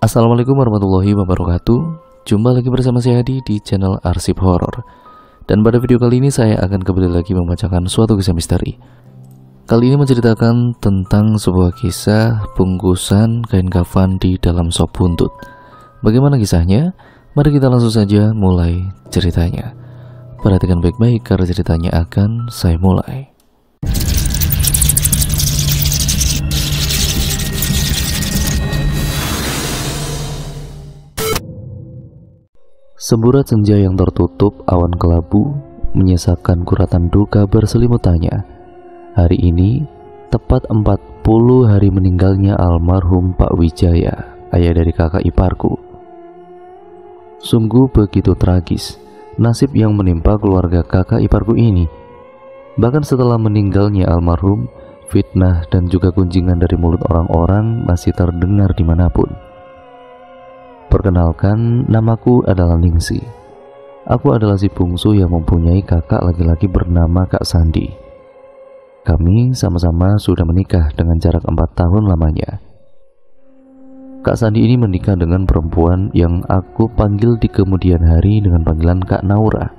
Assalamualaikum warahmatullahi wabarakatuh. Jumpa lagi bersama saya Hadi di channel Arsip Horor. Dan pada video kali ini saya akan kembali lagi membacakan suatu kisah misteri. Kali ini menceritakan tentang sebuah kisah bungkusan kain kafan di dalam sop buntut. Bagaimana kisahnya? Mari kita langsung saja mulai ceritanya. Perhatikan baik-baik karena ceritanya akan saya mulai. Semburat senja yang tertutup awan kelabu menyisakan guratan duka berselimutannya. Hari ini tepat 40 hari meninggalnya almarhum Pak Wijaya, ayah dari kakak iparku. Sungguh begitu tragis nasib yang menimpa keluarga kakak iparku ini. Bahkan setelah meninggalnya almarhum, fitnah dan juga gunjingan dari mulut orang-orang masih terdengar dimanapun. Perkenalkan, namaku adalah Ningsi. Aku adalah si bungsu yang mempunyai kakak laki-laki bernama Kak Sandi. Kami sama-sama sudah menikah dengan jarak 4 tahun lamanya. Kak Sandi ini menikah dengan perempuan yang aku panggil di kemudian hari dengan panggilan Kak Naura.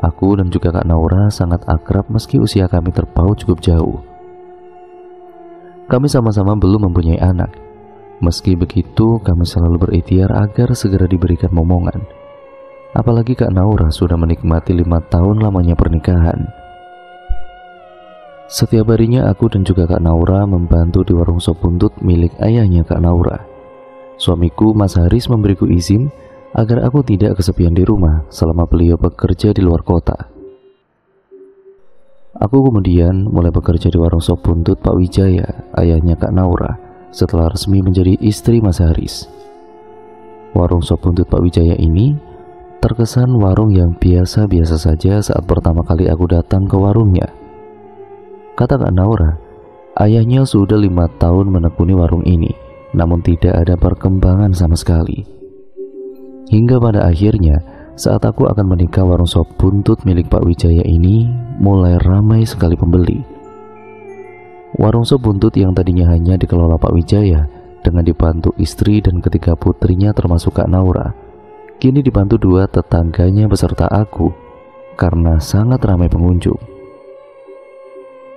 Aku dan juga Kak Naura sangat akrab meski usia kami terpaut cukup jauh. Kami sama-sama belum mempunyai anak. Meski begitu, kami selalu berikhtiar agar segera diberikan momongan. Apalagi Kak Naura sudah menikmati 5 tahun lamanya pernikahan. Setiap harinya aku dan juga Kak Naura membantu di warung sop buntut milik ayahnya Kak Naura. Suamiku Mas Haris memberiku izin agar aku tidak kesepian di rumah selama beliau bekerja di luar kota. Aku kemudian mulai bekerja di warung sop buntut Pak Wijaya, ayahnya Kak Naura, setelah resmi menjadi istri Mas Haris. Warung sop buntut Pak Wijaya ini terkesan warung yang biasa-biasa saja saat pertama kali aku datang ke warungnya. Kata Kak Naura, ayahnya sudah 5 tahun menekuni warung ini, namun tidak ada perkembangan sama sekali. Hingga pada akhirnya, saat aku akan menikah, warung sop buntut milik Pak Wijaya ini mulai ramai sekali pembeli. Warung sop buntut yang tadinya hanya dikelola Pak Wijaya dengan dibantu istri dan ketiga putrinya termasuk Kak Naura, kini dibantu 2 tetangganya beserta aku karena sangat ramai pengunjung.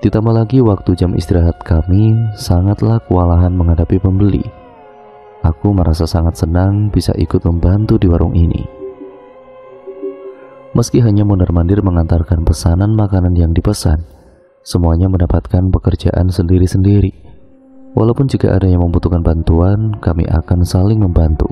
Ditambah lagi waktu jam istirahat kami sangatlah kewalahan menghadapi pembeli. Aku merasa sangat senang bisa ikut membantu di warung ini. Meski hanya mondar-mandir mengantarkan pesanan makanan yang dipesan, semuanya mendapatkan pekerjaan sendiri-sendiri. Walaupun jika ada yang membutuhkan bantuan, kami akan saling membantu.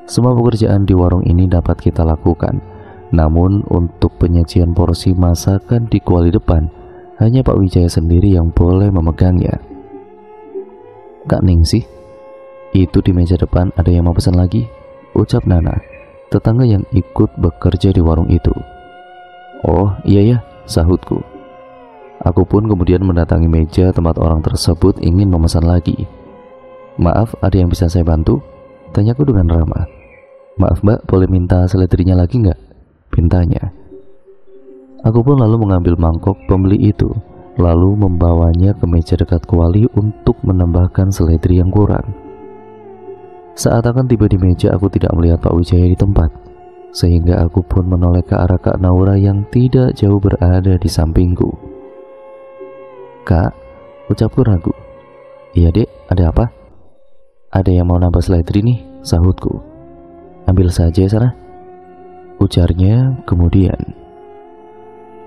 Semua pekerjaan di warung ini dapat kita lakukan. Namun untuk penyajian porsi masakan di kuali depan, hanya Pak Wijaya sendiri yang boleh memegangnya. Kak Ningsih, itu di meja depan ada yang mau pesan lagi? Ucap Nana, tetangga yang ikut bekerja di warung itu. Oh iya ya, sahutku. Aku pun kemudian mendatangi meja tempat orang tersebut ingin memesan lagi. Maaf, ada yang bisa saya bantu? Tanyaku dengan ramah. Maaf mbak, boleh minta seledrinya lagi nggak? Pintanya. Aku pun lalu mengambil mangkok pembeli itu, lalu membawanya ke meja dekat kuali untuk menambahkan seledri yang kurang. Saat akan tiba di meja, aku tidak melihat Pak Wijaya di tempat, sehingga aku pun menoleh ke arah Kak Naura yang tidak jauh berada di sampingku. Kak, ucapku ragu. Iya dek, ada apa? Ada yang mau nambah seledri nih, sahutku. Ambil saja sana, ujarnya kemudian.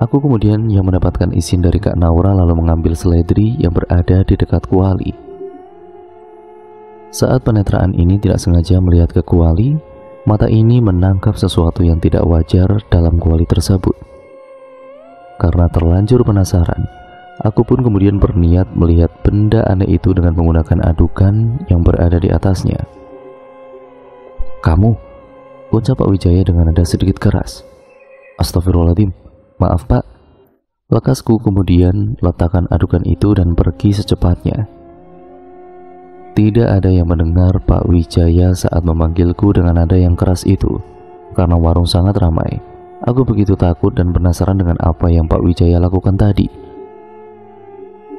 Aku kemudian yang mendapatkan izin dari Kak Naura lalu mengambil seledri yang berada di dekat kuali. Saat penetraan ini tidak sengaja melihat ke kuali, mata ini menangkap sesuatu yang tidak wajar dalam kuali tersebut. Karena terlanjur penasaran, aku pun kemudian berniat melihat benda aneh itu dengan menggunakan adukan yang berada di atasnya. Kamu, ucap Pak Wijaya dengan nada sedikit keras. Astagfirullahaladzim, maaf Pak. Lekasku kemudian letakkan adukan itu dan pergi secepatnya. Tidak ada yang mendengar Pak Wijaya saat memanggilku dengan nada yang keras itu. Karena warung sangat ramai, aku begitu takut dan penasaran dengan apa yang Pak Wijaya lakukan tadi.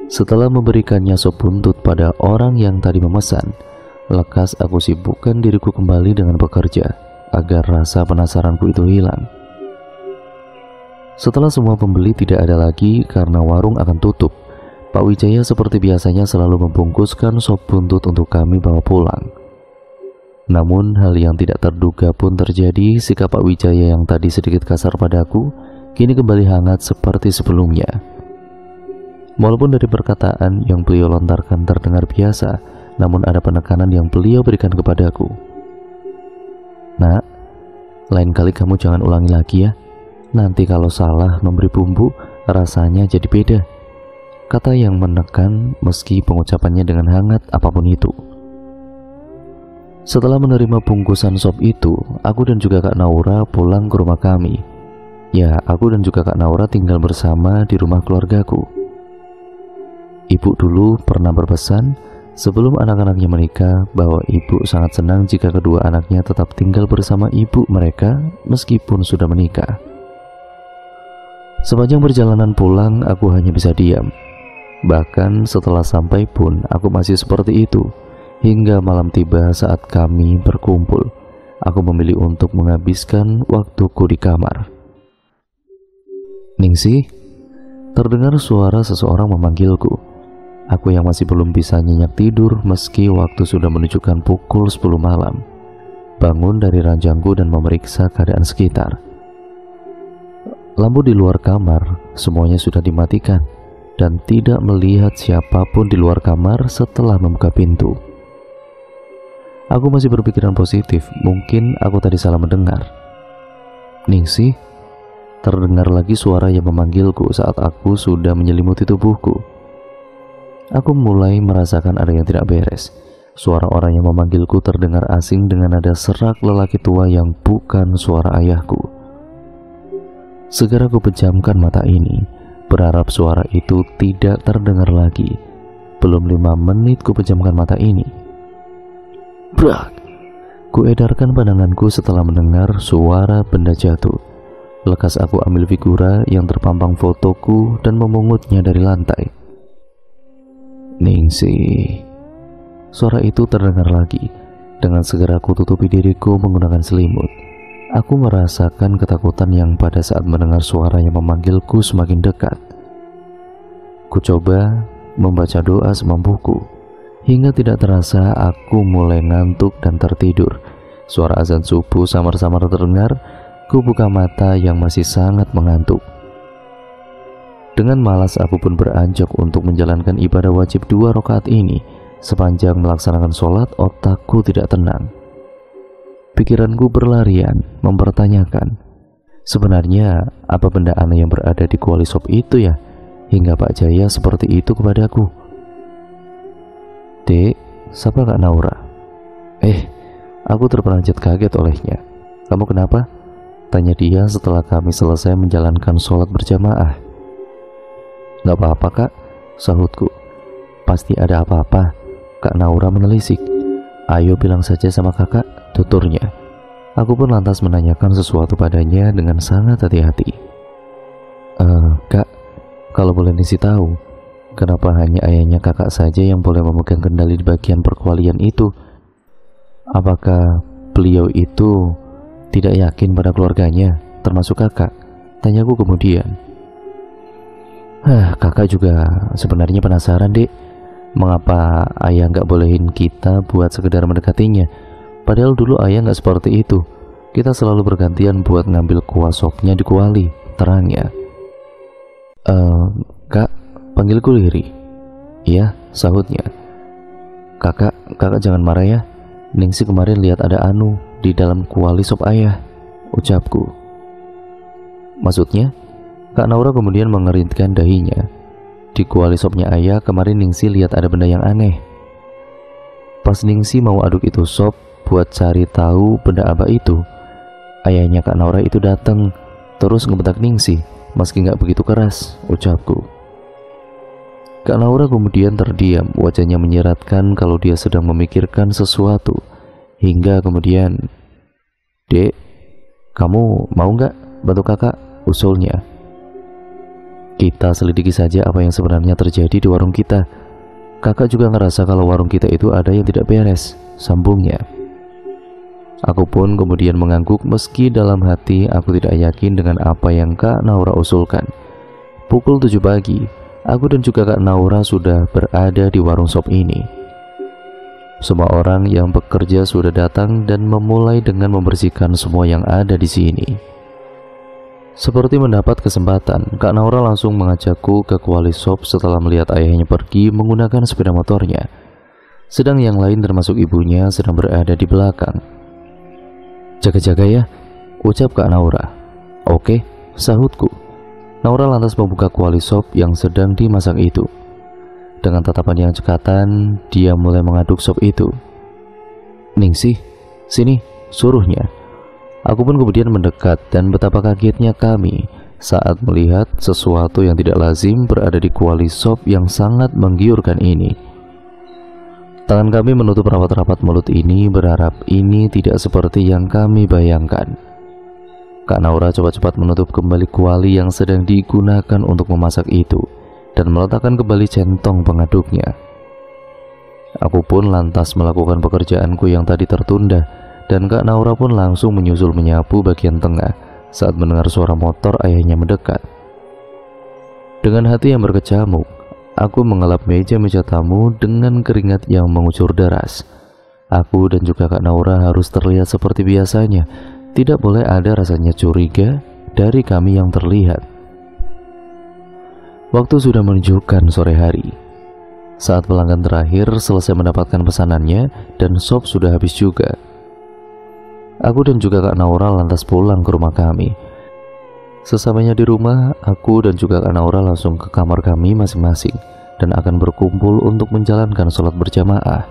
Setelah memberikannya sop buntut pada orang yang tadi memesan, Lekas aku sibukkan diriku kembali dengan bekerja, agar rasa penasaranku itu hilang. Setelah semua pembeli tidak ada lagi karena warung akan tutup, Pak Wijaya seperti biasanya selalu membungkuskan sop buntut untuk kami bawa pulang. Namun hal yang tidak terduga pun terjadi. Sikap Pak Wijaya yang tadi sedikit kasar padaku kini kembali hangat seperti sebelumnya. Walaupun dari perkataan yang beliau lontarkan terdengar biasa, namun ada penekanan yang beliau berikan kepadaku. Nak, lain kali kamu jangan ulangi lagi ya. Nanti kalau salah memberi bumbu, rasanya jadi beda. Kata yang menekan meski pengucapannya dengan hangat apapun itu. Setelah menerima bungkusan sop itu, aku dan juga Kak Naura pulang ke rumah kami. Ya, aku dan juga Kak Naura tinggal bersama di rumah keluargaku. Ibu dulu pernah berpesan sebelum anak-anaknya menikah bahwa ibu sangat senang jika kedua anaknya tetap tinggal bersama ibu mereka meskipun sudah menikah. Sepanjang perjalanan pulang, aku hanya bisa diam. Bahkan setelah sampai pun aku masih seperti itu. Hingga malam tiba saat kami berkumpul, aku memilih untuk menghabiskan waktuku di kamar. Ningsih, terdengar suara seseorang memanggilku. Aku yang masih belum bisa nyenyak tidur meski waktu sudah menunjukkan pukul 10 malam. Bangun dari ranjangku dan memeriksa keadaan sekitar. Lampu di luar kamar semuanya sudah dimatikan dan tidak melihat siapapun di luar kamar setelah membuka pintu. Aku masih berpikiran positif, mungkin aku tadi salah mendengar. Ningsih, terdengar lagi suara yang memanggilku saat aku sudah menyelimuti tubuhku. Aku mulai merasakan ada yang tidak beres. Suara orang yang memanggilku terdengar asing dengan nada serak lelaki tua yang bukan suara ayahku. Segera aku pejamkan mata ini, berharap suara itu tidak terdengar lagi. Belum 5 menit ku pejamkan mata ini. Brak! Ku edarkan pandanganku setelah mendengar suara benda jatuh. Lekas aku ambil figura yang terpampang fotoku dan memungutnya dari lantai. Ningsih. Suara itu terdengar lagi. Dengan segera aku tutupi diriku menggunakan selimut. Aku merasakan ketakutan yang pada saat mendengar suara yang memanggilku semakin dekat. Ku coba membaca doa semampuku. Hingga tidak terasa aku mulai ngantuk dan tertidur. Suara azan subuh samar-samar terdengar. Ku buka mata yang masih sangat mengantuk. Dengan malas aku pun beranjak untuk menjalankan ibadah wajib 2 rakaat ini. Sepanjang melaksanakan sholat, otakku tidak tenang. Pikiranku berlarian mempertanyakan, sebenarnya apa benda aneh yang berada di kuali sop itu ya, hingga Pak Jaya seperti itu kepadaku. Dek, sapa Kak Naura? Aku terperanjat kaget olehnya. Kamu kenapa? Tanya dia setelah kami selesai menjalankan sholat berjamaah. Gak apa-apa Kak, sahutku. Pasti ada apa-apa. Kak Naura menelisik. Ayo bilang saja sama kakak, tuturnya. Aku pun lantas menanyakan sesuatu padanya dengan sangat hati-hati. Kak, kalau boleh Nisi tahu, kenapa hanya ayahnya kakak saja yang boleh memegang kendali di bagian perkualian itu? Apakah beliau itu tidak yakin pada keluarganya, termasuk kakak? Tanyaku kemudian. Kakak juga sebenarnya penasaran, Dek. Mengapa ayah nggak bolehin kita buat sekedar mendekatinya? Padahal dulu ayah nggak seperti itu. Kita selalu bergantian buat ngambil kuah sopnya di kuali, terangnya. Kak, panggilku Liri. Iya, sahutnya. Kakak jangan marah ya. Ningsih kemarin lihat ada anu di dalam kuali sop ayah, ucapku. Maksudnya? Kak Naura kemudian mengeritkan dahinya. Di kuali sopnya ayah kemarin Ningsih lihat ada benda yang aneh. Pas Ningsih mau aduk itu sop buat cari tahu benda apa itu, ayahnya Kak Naura itu datang terus ngebentak Ningsih meski nggak begitu keras, ucapku. Kak Naura kemudian terdiam, wajahnya menyeratkan kalau dia sedang memikirkan sesuatu. Hingga kemudian, Dek, kamu mau nggak bantu kakak? Usulnya. Kita selidiki saja apa yang sebenarnya terjadi di warung kita. Kakak juga ngerasa kalau warung kita itu ada yang tidak beres. sambungnya. Aku pun kemudian mengangguk meski dalam hati aku tidak yakin dengan apa yang Kak Naura usulkan. Pukul 7 pagi, aku dan juga Kak Naura sudah berada di warung sop ini. Semua orang yang bekerja sudah datang dan memulai dengan membersihkan semua yang ada di sini. Seperti mendapat kesempatan, Kak Naura langsung mengajakku ke kuali sop setelah melihat ayahnya pergi menggunakan sepeda motornya. Sedang yang lain termasuk ibunya sedang berada di belakang. "Jaga-jaga ya," ucap Kak Naura. "Oke," sahutku. Naura lantas membuka kuali sop yang sedang dimasak itu. Dengan tatapan yang cekatan, dia mulai mengaduk sop itu. "Ningsih, sini," suruhnya. Aku pun kemudian mendekat dan betapa kagetnya kami saat melihat sesuatu yang tidak lazim berada di kuali sop yang sangat menggiurkan ini. Tangan kami menutup rapat-rapat mulut ini, berharap ini tidak seperti yang kami bayangkan. Kak Naura cepat-cepat menutup kembali kuali yang sedang digunakan untuk memasak itu dan meletakkan kembali centong pengaduknya. Aku pun lantas melakukan pekerjaanku yang tadi tertunda, dan Kak Naura pun langsung menyusul menyapu bagian tengah saat mendengar suara motor ayahnya mendekat. Dengan hati yang berkecamuk, aku mengelap meja-meja tamu dengan keringat yang mengucur deras. Aku dan juga Kak Naura harus terlihat seperti biasanya. Tidak boleh ada rasanya curiga dari kami yang terlihat. Waktu sudah menunjukkan sore hari. Saat pelanggan terakhir selesai mendapatkan pesanannya dan sop sudah habis juga. Aku dan juga Kak Naura lantas pulang ke rumah kami. Sesamanya di rumah, aku dan juga Kak Naura langsung ke kamar kami masing-masing dan akan berkumpul untuk menjalankan sholat berjamaah.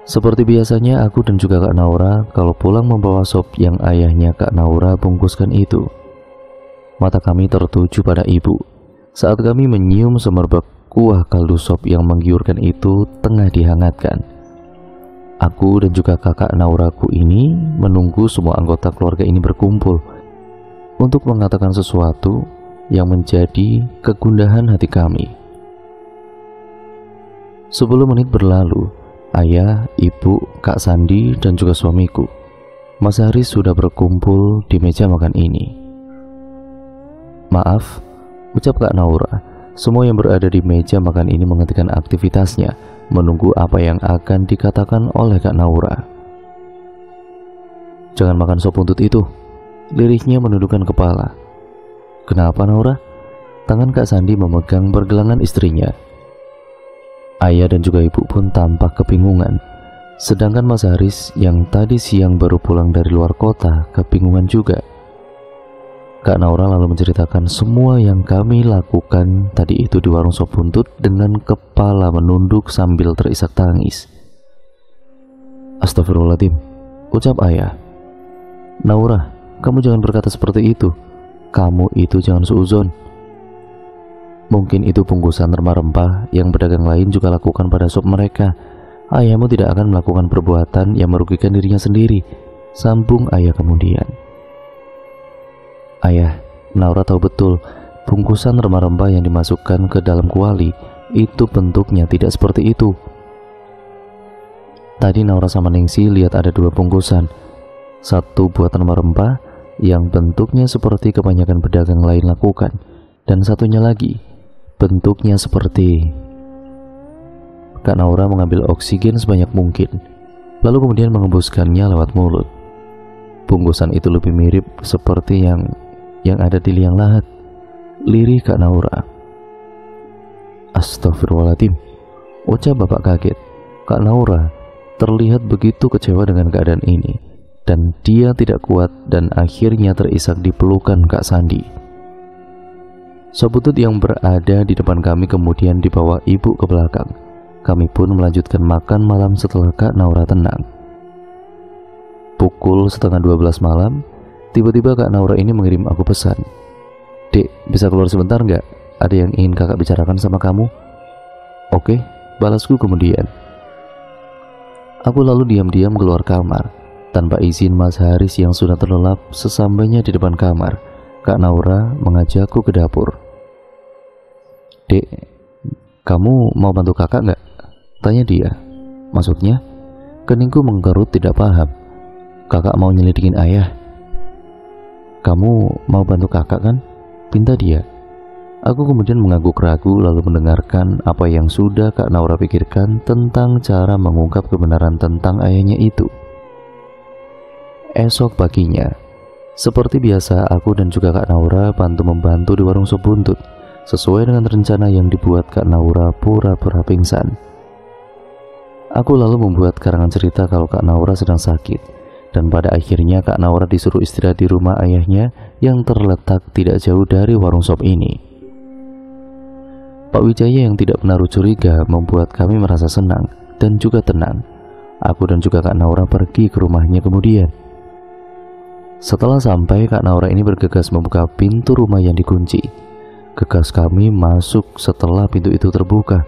Seperti biasanya, aku dan juga Kak Naura kalau pulang membawa sop yang ayahnya Kak Naura bungkuskan itu. Mata kami tertuju pada ibu saat kami menyium semerbak kuah kaldu sop yang menggiurkan itu tengah dihangatkan. Aku dan juga kakak Nauraku ini menunggu semua anggota keluarga ini berkumpul untuk mengatakan sesuatu yang menjadi kegundahan hati kami. 10 menit berlalu. Ayah, ibu, Kak Sandi, dan juga suamiku, Mas Haris, sudah berkumpul di meja makan ini. "Maaf," ucap Kak Naura. Semua yang berada di meja makan ini menghentikan aktivitasnya, menunggu apa yang akan dikatakan oleh Kak Naura. "Jangan makan sop buntut itu," lirihnya menundukkan kepala. "Kenapa, Naura?" Tangan Kak Sandi memegang pergelangan istrinya. Ayah dan juga ibu pun tampak kebingungan. Sedangkan Mas Haris yang tadi siang baru pulang dari luar kota kebingungan juga. Kak Naura lalu menceritakan semua yang kami lakukan tadi itu di warung sop buntut dengan kepala menunduk sambil terisak tangis. "Astagfirullahaladzim," ucap ayah. "Naura, kamu jangan berkata seperti itu. Kamu itu jangan suuzon. Mungkin itu bungkusan rempah-rempah yang pedagang lain juga lakukan pada sop mereka. Ayahmu tidak akan melakukan perbuatan yang merugikan dirinya sendiri," sambung ayah kemudian. "Ayah, Naura tahu betul bungkusan rempah-rempah yang dimasukkan ke dalam kuali itu bentuknya tidak seperti itu. Tadi Naura sama Ningsi lihat ada 2 bungkusan. Satu buat rempah-rempah yang bentuknya seperti kebanyakan pedagang lain lakukan, dan satunya lagi bentuknya seperti..." Kak Naura mengambil oksigen sebanyak mungkin, lalu kemudian mengembuskannya lewat mulut. "Bungkusan itu lebih mirip seperti yang ada di liang lahat," lirih Kak Naura. "Astagfirullahaladzim," ucap bapak kaget. Kak Naura terlihat begitu kecewa dengan keadaan ini, dan dia tidak kuat dan akhirnya terisak di pelukan Kak Sandi. Sop buntut yang berada di depan kami kemudian dibawa ibu ke belakang. Kami pun melanjutkan makan malam setelah Kak Naura tenang. Pukul 11:30 malam, tiba-tiba Kak Naura ini mengirim aku pesan. "Dek, bisa keluar sebentar nggak? Ada yang ingin kakak bicarakan sama kamu." "Oke," balasku kemudian. Aku lalu diam-diam keluar kamar. Tanpa izin Mas Haris yang sudah terlelap, sesampainya di depan kamar, Kak Naura mengajakku ke dapur. "Dek, kamu mau bantu kakak nggak?" tanya dia. Maksudnya? Keningku mengkerut tidak paham. Kakak mau nyelidikin ayah? Kamu mau bantu kakak kan? Pinta dia. Aku kemudian mengangguk ragu lalu mendengarkan apa yang sudah Kak Naura pikirkan tentang cara mengungkap kebenaran tentang ayahnya itu. Esok paginya, seperti biasa aku dan juga Kak Naura bantu-membantu di warung sop buntut, sesuai dengan rencana yang dibuat Kak Naura pura-pura pingsan. Aku lalu membuat karangan cerita kalau Kak Naura sedang sakit, dan pada akhirnya Kak Naura disuruh istirahat di rumah ayahnya yang terletak tidak jauh dari warung sop ini. Pak Wijaya yang tidak menaruh curiga membuat kami merasa senang dan juga tenang. Aku dan juga Kak Naura pergi ke rumahnya kemudian. Setelah sampai, Kak Naura ini bergegas membuka pintu rumah yang dikunci. Gegas kami masuk setelah pintu itu terbuka,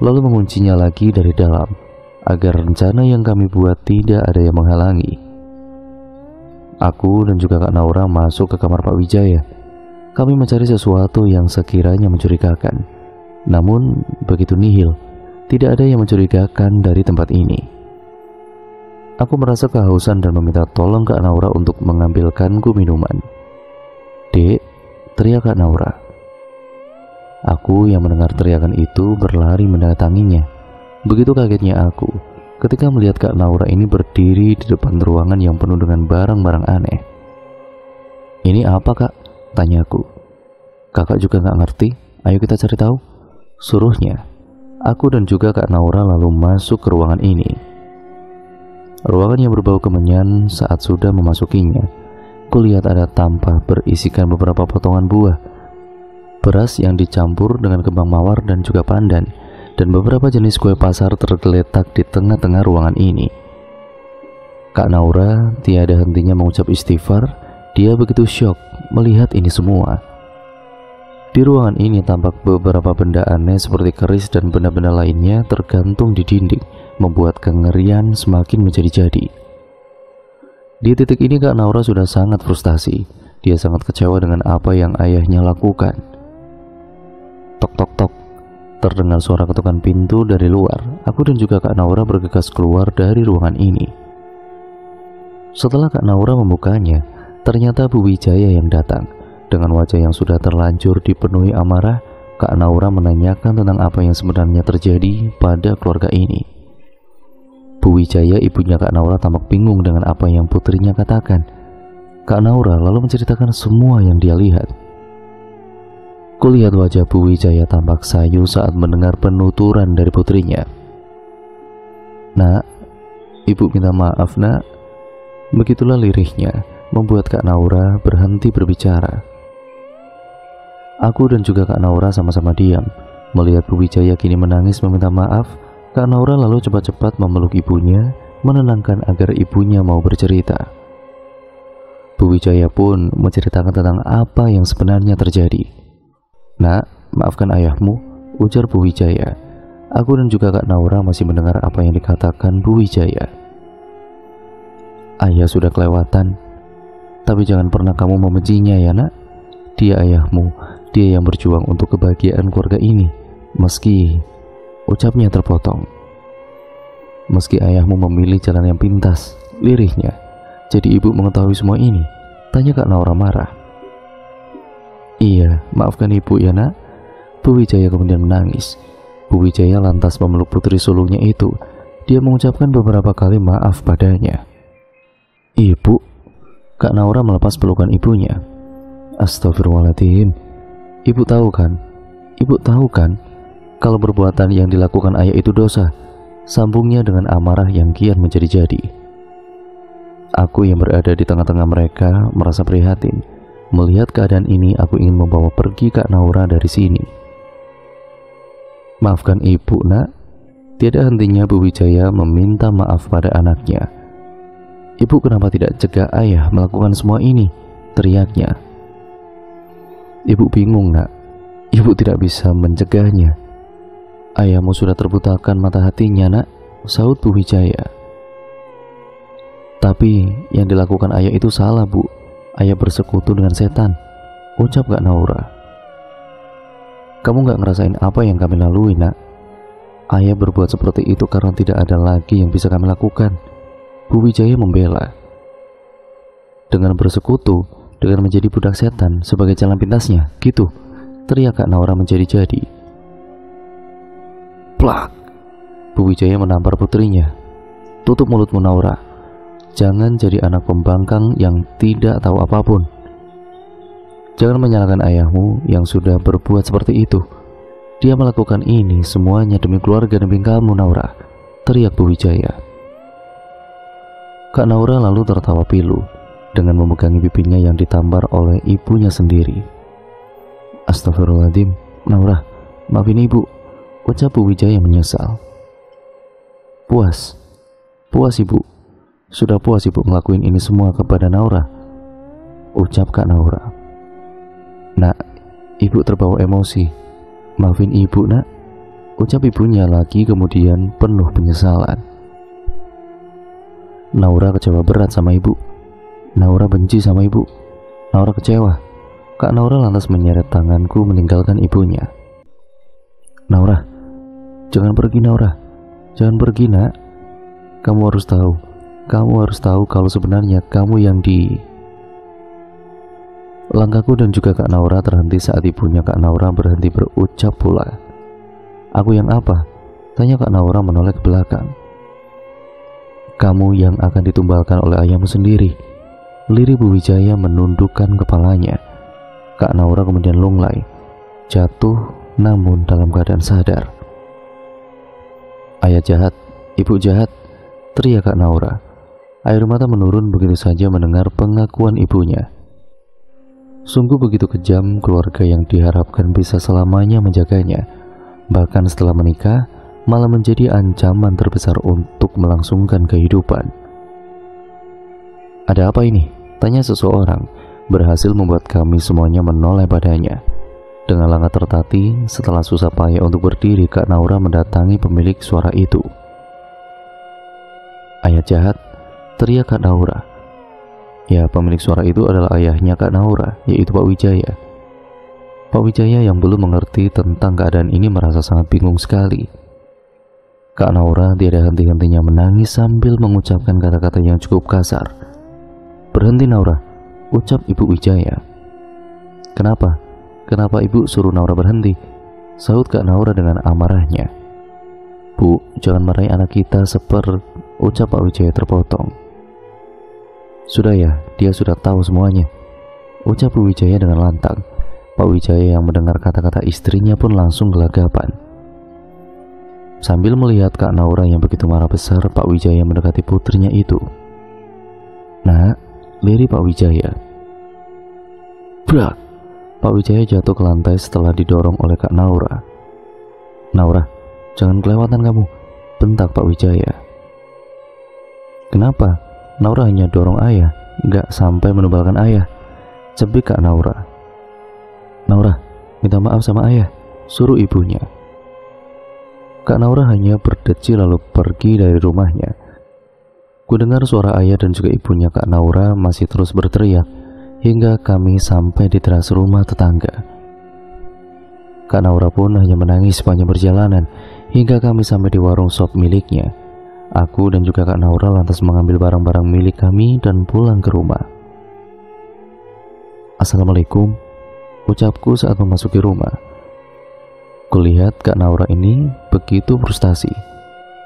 lalu menguncinya lagi dari dalam, agar rencana yang kami buat tidak ada yang menghalangi. Aku dan juga Kak Naura masuk ke kamar Pak Wijaya. Kami mencari sesuatu yang sekiranya mencurigakan. Namun begitu nihil, tidak ada yang mencurigakan dari tempat ini. Aku merasa kehausan dan meminta tolong Kak Naura untuk mengambilkanku minuman. "Dek," teriak Kak Naura. Aku yang mendengar teriakan itu berlari mendatanginya. Begitu kagetnya aku ketika melihat Kak Naura ini berdiri di depan ruangan yang penuh dengan barang-barang aneh. "Ini apa, Kak?" tanyaku. "Kakak juga nggak ngerti. Ayo kita cari tahu," suruhnya. Aku dan juga Kak Naura lalu masuk ke ruangan ini. Ruangan yang berbau kemenyan. Saat sudah memasukinya, kulihat ada tampah berisikan beberapa potongan buah, beras yang dicampur dengan kembang mawar dan juga pandan, dan beberapa jenis kue pasar tergeletak di tengah-tengah ruangan ini. Kak Naura tiada hentinya mengucap istighfar. Dia begitu syok melihat ini semua. Di ruangan ini tampak beberapa benda aneh seperti keris dan benda-benda lainnya tergantung di dinding, membuat kengerian semakin menjadi-jadi. Di titik ini Kak Naura sudah sangat frustasi. Dia sangat kecewa dengan apa yang ayahnya lakukan. Tok tok tok, terdengar suara ketukan pintu dari luar. Aku dan juga Kak Naura bergegas keluar dari ruangan ini. Setelah Kak Naura membukanya, ternyata Bu Wijaya yang datang. Dengan wajah yang sudah terlanjur dipenuhi amarah, Kak Naura menanyakan tentang apa yang sebenarnya terjadi pada keluarga ini. Bu Wijaya, ibunya Kak Naura, tampak bingung dengan apa yang putrinya katakan. Kak Naura lalu menceritakan semua yang dia lihat. Kulihat wajah Bu Wijaya tampak sayu saat mendengar penuturan dari putrinya. "Nak, ibu minta maaf, nak." Begitulah lirihnya, membuat Kak Naura berhenti berbicara. Aku dan juga Kak Naura sama-sama diam. Melihat Bu Wijaya kini menangis meminta maaf, Kak Naura lalu cepat-cepat memeluk ibunya, menenangkan agar ibunya mau bercerita. Bu Wijaya pun menceritakan tentang apa yang sebenarnya terjadi. "Nak, maafkan ayahmu," ujar Bu Wijaya. Aku dan juga Kak Naura masih mendengar apa yang dikatakan Bu Wijaya. "Ayah sudah kelewatan, tapi jangan pernah kamu membencinya ya, nak. Dia ayahmu, dia yang berjuang untuk kebahagiaan keluarga ini. Meski," ucapnya terpotong, "meski ayahmu memilih jalan yang pintas," lirihnya. "Jadi ibu mengetahui semua ini?" tanya Kak Naura marah. "Iya, maafkan ibu ya, nak." Bu Wijaya kemudian menangis. Bu Wijaya lantas memeluk putri sulungnya itu. Dia mengucapkan beberapa kali maaf padanya. "Ibu," Kak Naura melepas pelukan ibunya. "Astagfirullahaladzim. Ibu tahu kan kalau perbuatan yang dilakukan ayah itu dosa," sambungnya dengan amarah yang kian menjadi-jadi. Aku yang berada di tengah-tengah mereka merasa prihatin. Melihat keadaan ini, aku ingin membawa pergi Kak Naura dari sini. "Maafkan ibu, nak." Tiada hentinya Bu Wijaya meminta maaf pada anaknya. "Ibu kenapa tidak cegah ayah melakukan semua ini?" teriaknya. "Ibu bingung, nak. Ibu tidak bisa mencegahnya. Ayahmu sudah terbutakan mata hatinya, nak," sahut Bu Wijaya. "Tapi yang dilakukan ayah itu salah, Bu. Ayah bersekutu dengan setan," ucap Kak Naura. "Kamu gak ngerasain apa yang kami lalui, nak. Ayah berbuat seperti itu karena tidak ada lagi yang bisa kami lakukan. Bu Wijaya membela. Dengan bersekutu, dengan menjadi budak setan sebagai jalan pintasnya, gitu, teriak Kak Naura menjadi-jadi. Plak! Bu Wijaya menampar putrinya. Tutup mulutmu Naura. Jangan jadi anak pembangkang yang tidak tahu apapun. Jangan menyalahkan ayahmu yang sudah berbuat seperti itu. Dia melakukan ini semuanya demi keluarga, demi kamu Naura, teriak Bu Wijaya. Kak Naura lalu tertawa pilu dengan memegangi pipinya yang ditampar oleh ibunya sendiri. Astagfirullahaladzim, Naura, maafin ibu, ucap Bu Wijaya menyesal. Puas ibu, sudah puas ibu ngelakuin ini semua kepada Naura, ucap Kak Naura. Nak, ibu terbawa emosi. Maafin ibu nak, ucap ibunya lagi kemudian penuh penyesalan. Naura kecewa berat sama ibu. Naura benci sama ibu. Naura kecewa. Kak Naura lantas menyeret tanganku meninggalkan ibunya. Naura, jangan pergi Naura. Jangan pergi nak. Kamu harus tahu kalau sebenarnya kamu yang di... Langkahku dan juga Kak Naura terhenti saat ibunya Kak Naura berhenti berucap pula. Aku yang apa? Tanya Kak Naura menoleh ke belakang. Kamu yang akan ditumbalkan oleh ayahmu sendiri. Lirih Bu Wijaya menundukkan kepalanya. Kak Naura kemudian lunglai, jatuh namun dalam keadaan sadar. Ayah jahat, ibu jahat, teriak Kak Naura. Air mata menurun begitu saja mendengar pengakuan ibunya. Sungguh begitu kejam keluarga yang diharapkan bisa selamanya menjaganya, bahkan setelah menikah malah menjadi ancaman terbesar untuk melangsungkan kehidupan. Ada apa ini? Tanya seseorang, berhasil membuat kami semuanya menoleh padanya. Dengan langkah tertatih, setelah susah payah untuk berdiri, Kak Naura mendatangi pemilik suara itu. Ayah jahat, teriak Kak Naura. Ya, pemilik suara itu adalah ayahnya Kak Naura, yaitu Pak Wijaya. Pak Wijaya yang belum mengerti tentang keadaan ini merasa sangat bingung sekali. Kak Naura tiada henti-hentinya menangis sambil mengucapkan kata-kata yang cukup kasar. Berhenti Naura, ucap Ibu Wijaya. Kenapa? Kenapa ibu suruh Naura berhenti? Sahut Kak Naura dengan amarahnya. Bu, jangan marahi anak kita ucap Pak Wijaya terpotong. Sudah ya, dia sudah tahu semuanya, ucap Bu Wijaya dengan lantang. Pak Wijaya yang mendengar kata-kata istrinya pun langsung gelagapan. Sambil melihat Kak Naura yang begitu marah besar, Pak Wijaya mendekati putrinya itu. Nak, lirih Pak Wijaya. Brak! Pak Wijaya jatuh ke lantai setelah didorong oleh Kak Naura. Naura, jangan kelewatan kamu, bentak Pak Wijaya. Kenapa? Naura hanya dorong ayah, gak sampai menumbalkan ayah, cebik Kak Naura. Naura, minta maaf sama ayah, suruh ibunya. Kak Naura hanya berdeci lalu pergi dari rumahnya. Ku dengar suara ayah dan juga ibunya Kak Naura masih terus berteriak hingga kami sampai di teras rumah tetangga. Kak Naura pun hanya menangis sepanjang perjalanan hingga kami sampai di warung sop miliknya. Aku dan juga Kak Naura lantas mengambil barang-barang milik kami dan pulang ke rumah. Assalamualaikum, ucapku saat memasuki rumah. Kulihat Kak Naura ini begitu frustasi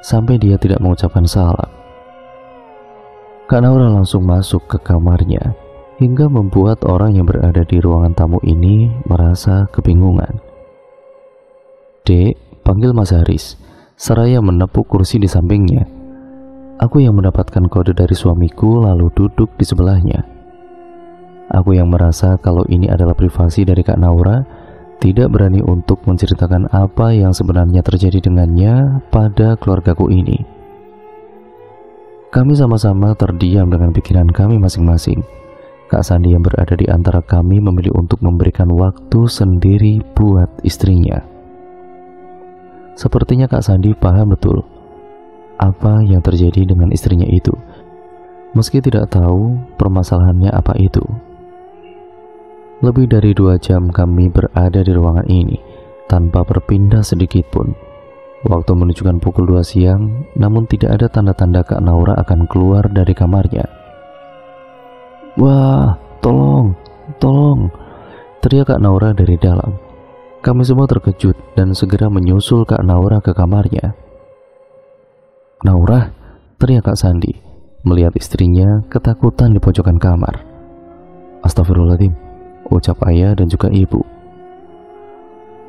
sampai dia tidak mengucapkan salam. Kak Naura langsung masuk ke kamarnya hingga membuat orang yang berada di ruangan tamu ini merasa kebingungan. Dek, panggil Mas Haris, seraya menepuk kursi di sampingnya. Aku yang mendapatkan kode dari suamiku lalu duduk di sebelahnya. Aku yang merasa kalau ini adalah privasi dari Kak Naura, tidak berani untuk menceritakan apa yang sebenarnya terjadi dengannya pada keluargaku ini. Kami sama-sama terdiam dengan pikiran kami masing-masing. Kak Sandi yang berada di antara kami memilih untuk memberikan waktu sendiri buat istrinya. Sepertinya Kak Sandi paham betul apa yang terjadi dengan istrinya itu, meski tidak tahu permasalahannya apa itu. Lebih dari 2 jam kami berada di ruangan ini tanpa berpindah sedikit pun. Waktu menunjukkan pukul 2 siang, namun tidak ada tanda-tanda Kak Naura akan keluar dari kamarnya. "Wah, tolong, tolong!" teriak Kak Naura dari dalam. Kami semua terkejut dan segera menyusul Kak Naura ke kamarnya. "Naura!" teriak Kak Sandi, melihat istrinya ketakutan di pojokan kamar. "Astagfirullahaladzim," ucap ayah dan juga ibu.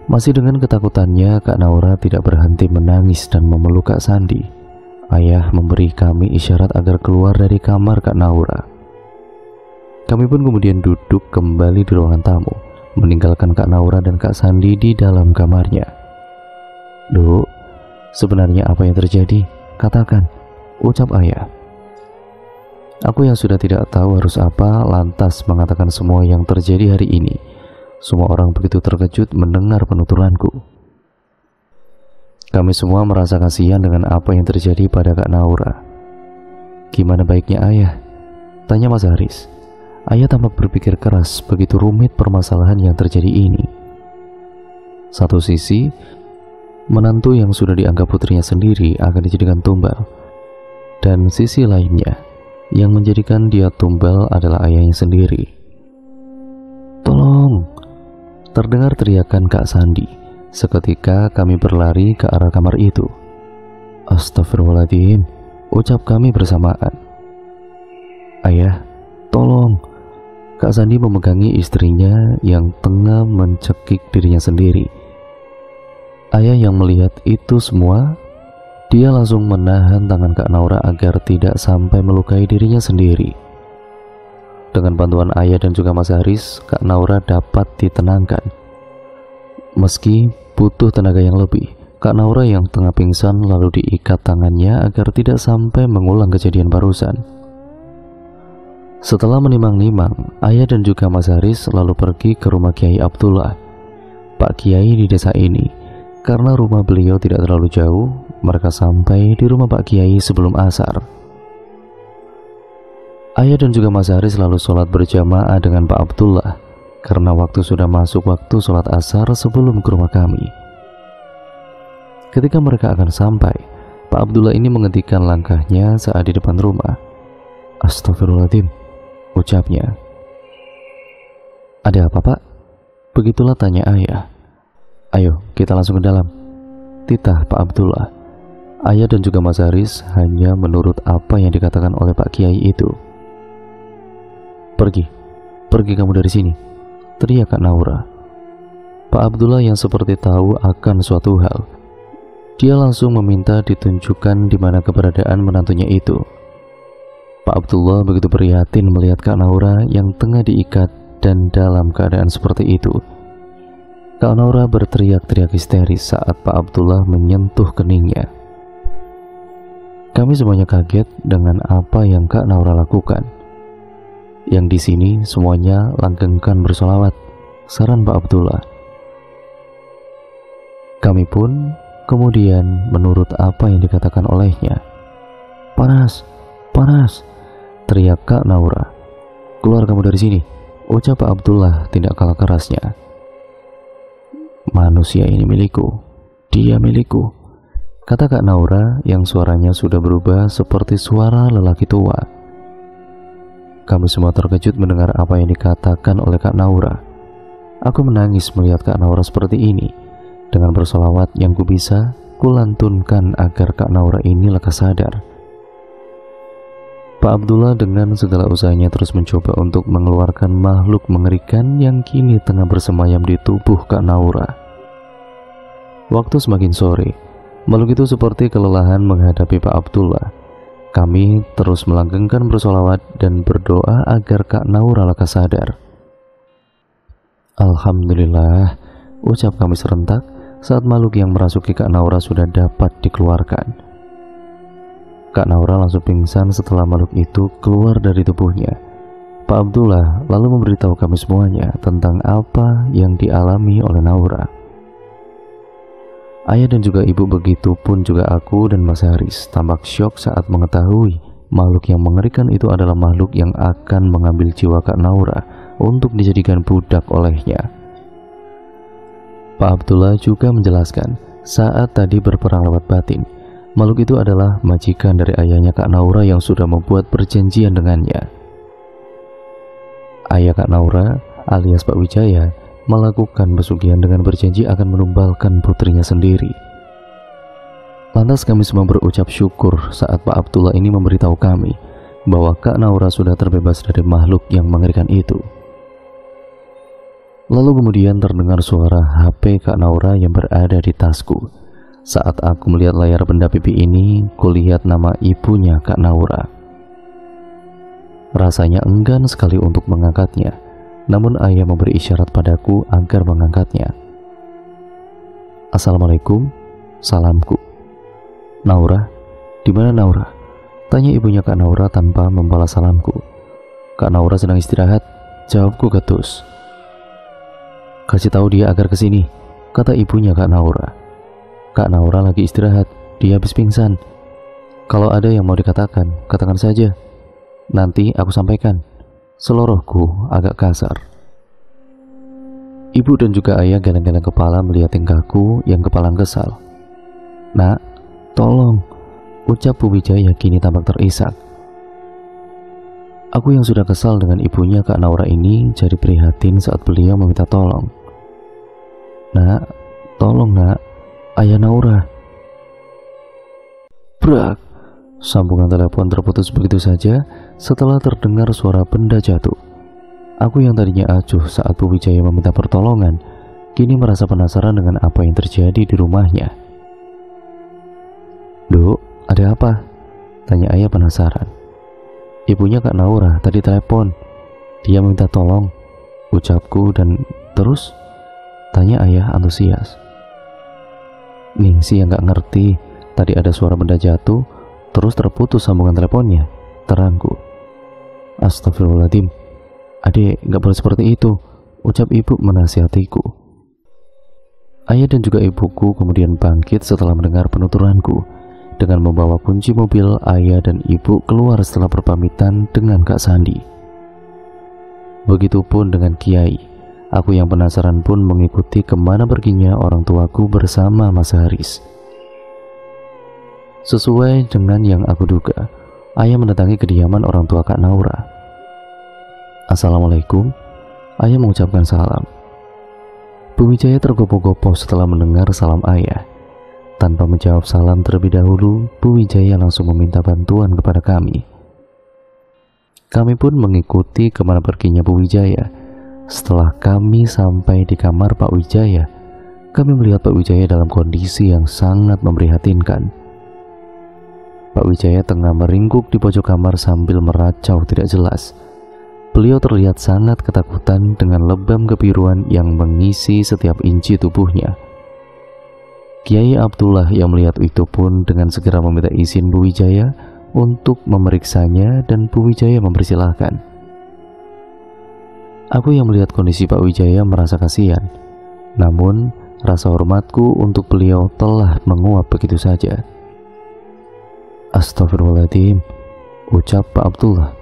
Masih dengan ketakutannya, Kak Naura tidak berhenti menangis dan memeluk Kak Sandi. Ayah memberi kami isyarat agar keluar dari kamar Kak Naura. Kami pun kemudian duduk kembali di ruangan tamu, meninggalkan Kak Naura dan Kak Sandi di dalam kamarnya. "Duk, sebenarnya apa yang terjadi? Katakan," ucap ayah. Aku yang sudah tidak tahu harus apa, lantas mengatakan semua yang terjadi hari ini. Semua orang begitu terkejut mendengar penuturanku. Kami semua merasa kasihan dengan apa yang terjadi pada Kak Naura. "Gimana baiknya ayah?" tanya Mas Haris. Ayah tampak berpikir keras begitu rumit permasalahan yang terjadi ini. Satu sisi, menantu yang sudah dianggap putrinya sendiri akan dijadikan tumbal. Dan sisi lainnya, yang menjadikan dia tumbal adalah ayahnya sendiri. "Tolong!" terdengar teriakan Kak Sandi. Seketika kami berlari ke arah kamar itu. "Astagfirullahaladzim," ucap kami bersamaan. "Ayah, tolong!" Kak Sandi memegangi istrinya yang tengah mencekik dirinya sendiri. Ayah yang melihat itu semua, dia langsung menahan tangan Kak Naura agar tidak sampai melukai dirinya sendiri. Dengan bantuan ayah dan juga Mas Haris, Kak Naura dapat ditenangkan. Meski butuh tenaga yang lebih, Kak Naura yang tengah pingsan lalu diikat tangannya agar tidak sampai mengulang kejadian barusan. Setelah menimang-nimang, ayah dan juga Mas Haris lalu pergi ke rumah Kiai Abdullah, Pak Kiai di desa ini. Karena rumah beliau tidak terlalu jauh, mereka sampai di rumah Pak Kiai sebelum asar. Ayah dan juga Mas Haris lalu sholat berjamaah dengan Pak Abdullah, karena waktu sudah masuk waktu sholat asar sebelum ke rumah kami. Ketika mereka akan sampai, Pak Abdullah ini menghentikan langkahnya saat di depan rumah. "Astagfirullahaladzim," ucapnya. "Ada apa, Pak?" Begitulah tanya ayah. "Ayo kita langsung ke dalam," titah Pak Abdullah. Ayah dan juga Mas Haris hanya menurut apa yang dikatakan oleh Pak Kiai itu. Pergi kamu dari sini," teriak Kak Naura. Pak Abdullah yang seperti tahu akan suatu hal, dia langsung meminta ditunjukkan di mana keberadaan menantunya itu. Pak Abdullah begitu prihatin melihat Kak Naura yang tengah diikat dan dalam keadaan seperti itu. Kak Naura berteriak-teriak histeris saat Pak Abdullah menyentuh keningnya. Kami semuanya kaget dengan apa yang Kak Naura lakukan. "Yang di sini semuanya langgengkan bersolawat," saran Pak Abdullah. Kami pun kemudian menurut apa yang dikatakan olehnya. "Panas, panas!" teriak Kak Naura. "Keluar kamu dari sini," ucap Pak Abdullah tidak kalah kerasnya. "Manusia ini milikku, dia milikku," kata Kak Naura yang suaranya sudah berubah seperti suara lelaki tua. Kami semua terkejut mendengar apa yang dikatakan oleh Kak Naura. Aku menangis melihat Kak Naura seperti ini. Dengan bersolawat yang ku bisa, kulantunkan agar Kak Naura ini lekas sadar. Pak Abdullah dengan segala usahanya terus mencoba untuk mengeluarkan makhluk mengerikan yang kini tengah bersemayam di tubuh Kak Naura. Waktu semakin sore, makhluk itu seperti kelelahan menghadapi Pak Abdullah. Kami terus melanggengkan bersolawat dan berdoa agar Kak Naura lekas sadar. "Alhamdulillah," ucap kami serentak saat makhluk yang merasuki Kak Naura sudah dapat dikeluarkan. Kak Naura langsung pingsan setelah makhluk itu keluar dari tubuhnya. Pak Abdullah lalu memberitahu kami semuanya tentang apa yang dialami oleh Naura. Ayah dan juga ibu, begitu pun juga aku dan Mas Haris tampak syok saat mengetahui makhluk yang mengerikan itu adalah makhluk yang akan mengambil jiwa Kak Naura untuk dijadikan budak olehnya. Pak Abdullah juga menjelaskan saat tadi berperang lewat batin. Makhluk itu adalah majikan dari ayahnya Kak Naura yang sudah membuat perjanjian dengannya. Ayah Kak Naura alias Pak Wijaya melakukan pesugihan dengan berjanji akan menumbalkan putrinya sendiri. Lantas kami semua berucap syukur saat Pak Abdullah ini memberitahu kami bahwa Kak Naura sudah terbebas dari makhluk yang mengerikan itu. Lalu kemudian terdengar suara HP Kak Naura yang berada di tasku. Saat aku melihat layar benda pipi ini, kulihat nama ibunya Kak Naura. Rasanya enggan sekali untuk mengangkatnya, namun ayah memberi isyarat padaku agar mengangkatnya. Assalamualaikum, salamku. Naura, di mana Naura? Tanya ibunya Kak Naura tanpa membalas salamku. Kak Naura sedang istirahat, jawabku ketus. Kasih tahu dia agar kesini, kata ibunya Kak Naura. Kak Naura lagi istirahat, dia habis pingsan. Kalau ada yang mau dikatakan, katakan saja. Nanti aku sampaikan. Selorohku agak kasar. Ibu dan juga ayah geleng-geleng kepala melihat tingkahku yang kepalang kesal. Nak, tolong, ucap Bu Wijaya kini tampak terisak. Aku yang sudah kesal dengan ibunya Kak Naura ini jadi prihatin saat beliau meminta tolong. Nak, tolong nak, ayah Naura. Brak, sambungan telepon terputus begitu saja setelah terdengar suara benda jatuh. Aku yang tadinya acuh saat Bu Wijaya meminta pertolongan, kini merasa penasaran dengan apa yang terjadi di rumahnya. Duk, ada apa? Tanya ayah penasaran. Ibunya Kak Naura tadi telepon. Dia minta tolong, ucapku, dan terus? Tanya ayah antusias. Ningsi yang gak ngerti, tadi ada suara benda jatuh, terus terputus sambungan teleponnya, terangku. Astagfirullahaladzim, adik gak boleh seperti itu, ucap ibu menasihatiku. Ayah dan juga ibuku kemudian bangkit setelah mendengar penuturanku, dengan membawa kunci mobil. Ayah dan ibu keluar setelah berpamitan dengan Kak Sandi. Begitupun dengan Kiai. Aku yang penasaran pun mengikuti kemana perginya orang tuaku bersama Mas Haris. Sesuai dengan yang aku duga, ayah mendatangi kediaman orang tua Kak Naura. Assalamualaikum, ayah mengucapkan salam. Bu Wijaya tergopoh-gopoh setelah mendengar salam ayah. Tanpa menjawab salam terlebih dahulu, Bu Wijaya langsung meminta bantuan kepada kami. Kami pun mengikuti kemana perginya Bu Wijaya. Setelah kami sampai di kamar Pak Wijaya, kami melihat Pak Wijaya dalam kondisi yang sangat memprihatinkan. Pak Wijaya tengah meringkuk di pojok kamar sambil meracau tidak jelas. Beliau terlihat sangat ketakutan dengan lebam kebiruan yang mengisi setiap inci tubuhnya. Kiai Abdullah yang melihat itu pun dengan segera meminta izin Bu Wijaya untuk memeriksanya, dan Bu Wijaya mempersilahkan. Aku yang melihat kondisi Pak Wijaya merasa kasihan, namun rasa hormatku untuk beliau telah menguap begitu saja. Astagfirullahaladzim, ucap Pak Abdullah.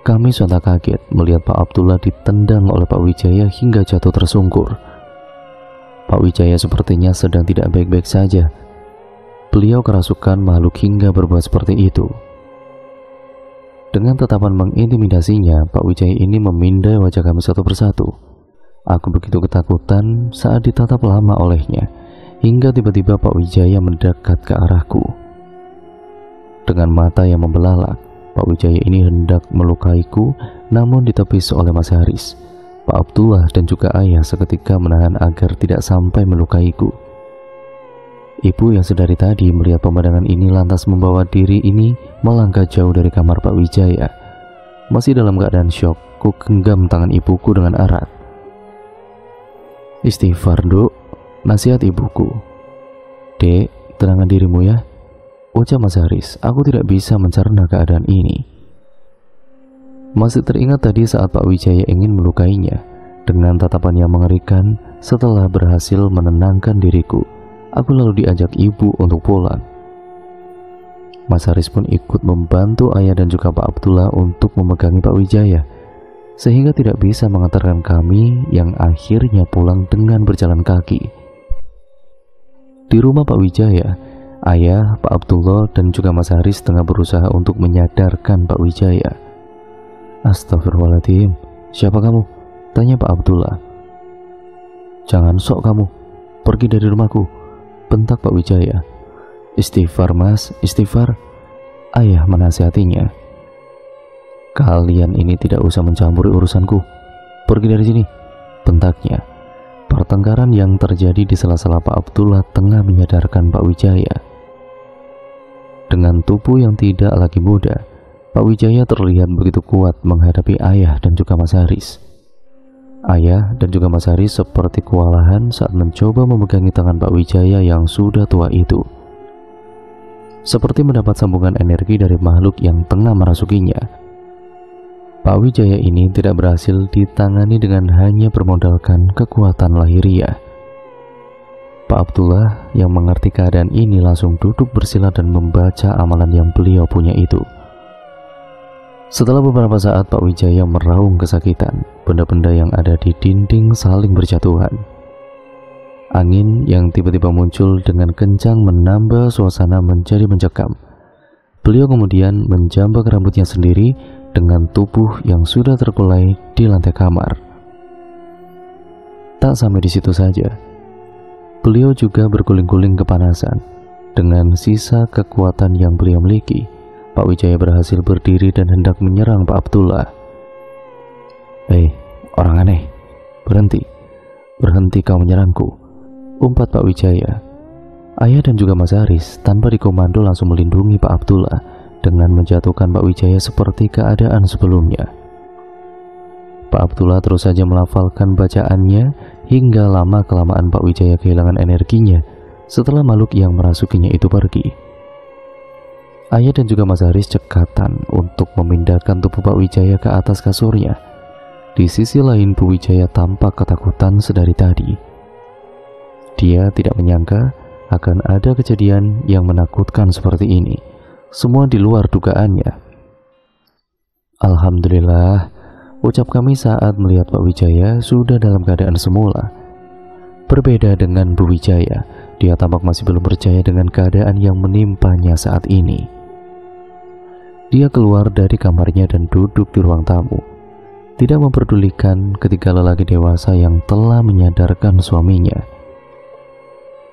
Kami sontak kaget melihat Pak Abdullah ditendang oleh Pak Wijaya hingga jatuh tersungkur. Pak Wijaya sepertinya sedang tidak baik-baik saja. Beliau kerasukan makhluk hingga berbuat seperti itu. Dengan tatapan mengintimidasinya, Pak Wijaya ini memindai wajah kami satu persatu. Aku begitu ketakutan saat ditatap lama olehnya, hingga tiba-tiba Pak Wijaya mendekat ke arahku. Dengan mata yang membelalak, Pak Wijaya ini hendak melukaiku, namun ditepis oleh Mas Haris. Pak Abdullah dan juga ayah seketika menahan agar tidak sampai melukaiku. Ibu yang sedari tadi melihat pemandangan ini lantas membawa diri ini melangkah jauh dari kamar Pak Wijaya. Masih dalam keadaan syok, ku genggam tangan ibuku dengan erat. Istighfar, Duk, nasihat ibuku. Dek, tenangkan dirimu ya, ucap Mas Haris. Aku tidak bisa mencerna keadaan ini. Masih teringat tadi saat Pak Wijaya ingin melukainya. Dengan tatapan yang mengerikan, setelah berhasil menenangkan diriku, aku lalu diajak ibu untuk pulang. Mas Haris pun ikut membantu ayah dan juga Pak Abdullah untuk memegangi Pak Wijaya, sehingga tidak bisa mengantarkan kami yang akhirnya pulang dengan berjalan kaki. Di rumah Pak Wijaya, ayah, Pak Abdullah, dan juga Mas Haris tengah berusaha untuk menyadarkan Pak Wijaya. Astagfirullahaladzim, siapa kamu? Tanya Pak Abdullah. Jangan sok kamu, pergi dari rumahku, bentak Pak Wijaya. Istighfar mas, istighfar, ayah menasihatinya. Kalian ini tidak usah mencampuri urusanku, pergi dari sini, bentaknya. Pertengkaran yang terjadi di sela-sela Pak Abdullah tengah menyadarkan Pak Wijaya. Dengan tubuh yang tidak lagi muda, Pak Wijaya terlihat begitu kuat menghadapi ayah dan juga Mas Haris. Ayah dan juga Mas Haris seperti kewalahan saat mencoba memegangi tangan Pak Wijaya yang sudah tua itu. Seperti mendapat sambungan energi dari makhluk yang tengah merasukinya. Pak Wijaya ini tidak berhasil ditangani dengan hanya bermodalkan kekuatan lahiriah. Pak Abdullah yang mengerti keadaan ini langsung duduk bersila dan membaca amalan yang beliau punya itu. Setelah beberapa saat Pak Wijaya meraung kesakitan, benda-benda yang ada di dinding saling berjatuhan. Angin yang tiba-tiba muncul dengan kencang menambah suasana menjadi mencekam. Beliau kemudian menjambak rambutnya sendiri dengan tubuh yang sudah terkulai di lantai kamar. Tak sampai di situ saja, beliau juga berguling-guling kepanasan. Dengan sisa kekuatan yang beliau miliki, Pak Wijaya berhasil berdiri dan hendak menyerang Pak Abdullah. "Hei, orang aneh, berhenti, berhenti kau menyerangku," umpat Pak Wijaya. Ayah dan juga Mas Haris tanpa dikomando langsung melindungi Pak Abdullah dengan menjatuhkan Pak Wijaya seperti keadaan sebelumnya. Pak Abdullah terus saja melafalkan bacaannya hingga lama-kelamaan Pak Wijaya kehilangan energinya setelah makhluk yang merasukinya itu pergi. Ayah dan juga Mas Haris cekatan untuk memindahkan tubuh Pak Wijaya ke atas kasurnya. Di sisi lain, Bu Wijaya tampak ketakutan sedari tadi. Dia tidak menyangka akan ada kejadian yang menakutkan seperti ini. Semua di luar dugaannya. Alhamdulillah, ucap kami saat melihat Pak Wijaya sudah dalam keadaan semula. Berbeda dengan Bu Wijaya, dia tampak masih belum percaya dengan keadaan yang menimpanya saat ini. Dia keluar dari kamarnya dan duduk di ruang tamu, tidak memperdulikan ketiga lelaki dewasa yang telah menyadarkan suaminya.